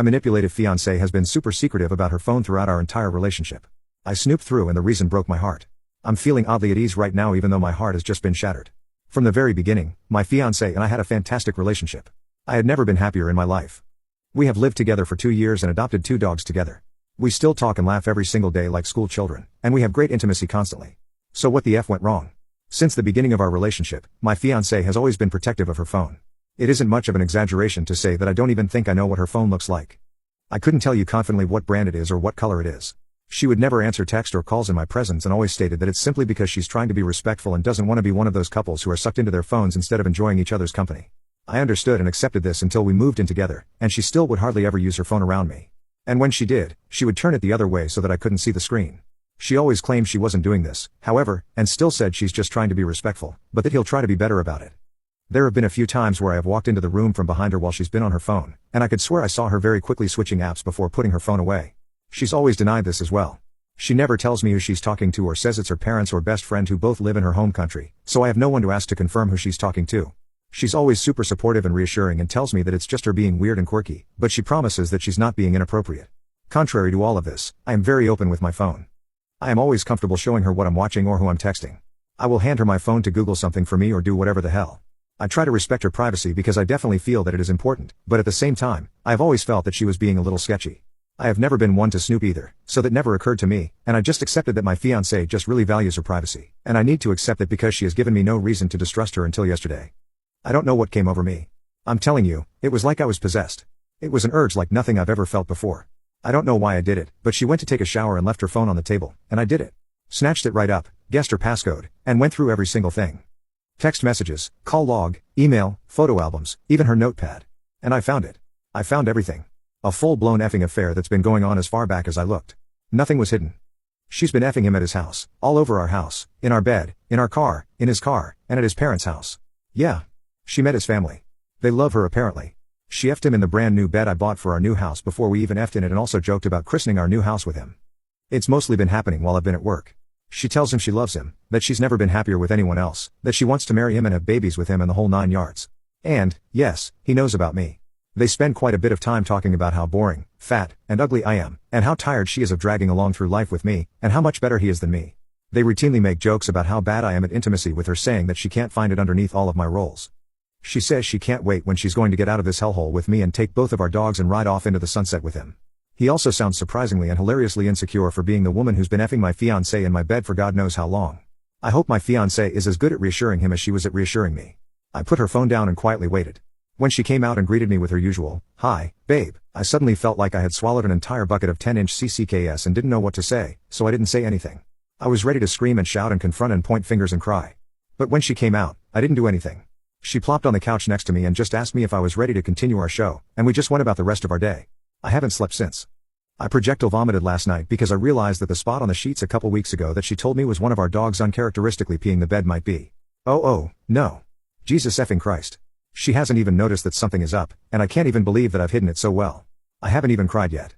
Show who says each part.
Speaker 1: My manipulative fiance has been super secretive about her phone throughout our entire relationship. I snooped through and the reason broke my heart. I'm feeling oddly at ease right now even though my heart has just been shattered. From the very beginning, my fiance and I had a fantastic relationship. I had never been happier in my life. We have lived together for 2 years and adopted 2 dogs together. We still talk and laugh every single day like school children, and we have great intimacy constantly. So what the F went wrong? Since the beginning of our relationship, my fiancé has always been protective of her phone. It isn't much of an exaggeration to say that I don't even think I know what her phone looks like. I couldn't tell you confidently what brand it is or what color it is. She would never answer text or calls in my presence and always stated that it's simply because she's trying to be respectful and doesn't want to be one of those couples who are sucked into their phones instead of enjoying each other's company. I understood and accepted this until we moved in together, and she still would hardly ever use her phone around me. And when she did, she would turn it the other way so that I couldn't see the screen. She always claimed she wasn't doing this, however, and still said she's just trying to be respectful, but that he'll try to be better about it. There have been a few times where I have walked into the room from behind her while she's been on her phone, and I could swear I saw her very quickly switching apps before putting her phone away. She's always denied this as well. She never tells me who she's talking to or says it's her parents or best friend who both live in her home country, so I have no one to ask to confirm who she's talking to. She's always super supportive and reassuring and tells me that it's just her being weird and quirky, but she promises that she's not being inappropriate. Contrary to all of this, I am very open with my phone. I am always comfortable showing her what I'm watching or who I'm texting. I will hand her my phone to Google something for me or do whatever the hell. I try to respect her privacy because I definitely feel that it is important, but at the same time, I have always felt that she was being a little sketchy. I have never been one to snoop either, so that never occurred to me, and I just accepted that my fiancé just really values her privacy, and I need to accept it because she has given me no reason to distrust her until yesterday. I don't know what came over me. I'm telling you, it was like I was possessed. It was an urge like nothing I've ever felt before. I don't know why I did it, but she went to take a shower and left her phone on the table, and I did it. Snatched it right up, guessed her passcode, and went through every single thing. Text messages, call log, email, photo albums, even her notepad. And I found it. I found everything. A full-blown effing affair that's been going on as far back as I looked. Nothing was hidden. She's been effing him at his house, all over our house, in our bed, in our car, in his car, and at his parents' house. Yeah. She met his family. They love her apparently. She effed him in the brand new bed I bought for our new house before we even effed in it and also joked about christening our new house with him. It's mostly been happening while I've been at work. She tells him she loves him, that she's never been happier with anyone else, that she wants to marry him and have babies with him and the whole 9 yards. And, yes, he knows about me. They spend quite a bit of time talking about how boring, fat, and ugly I am, and how tired she is of dragging along through life with me, and how much better he is than me. They routinely make jokes about how bad I am at intimacy with her, saying that she can't find it underneath all of my roles. She says she can't wait when she's going to get out of this hellhole with me and take both of our dogs and ride off into the sunset with him. He also sounds surprisingly and hilariously insecure for being the woman who's been effing my fiancé in my bed for God knows how long. I hope my fiancé is as good at reassuring him as she was at reassuring me. I put her phone down and quietly waited. When she came out and greeted me with her usual, "Hi, babe," I suddenly felt like I had swallowed an entire bucket of 10-inch CCKS and didn't know what to say, so I didn't say anything. I was ready to scream and shout and confront and point fingers and cry. But when she came out, I didn't do anything. She plopped on the couch next to me and just asked me if I was ready to continue our show, and we just went about the rest of our day. I haven't slept since. I projectile vomited last night because I realized that the spot on the sheets a couple weeks ago that she told me was one of our dogs uncharacteristically peeing the bed might be. Oh, no. Jesus effing Christ. She hasn't even noticed that something is up, and I can't even believe that I've hidden it so well. I haven't even cried yet.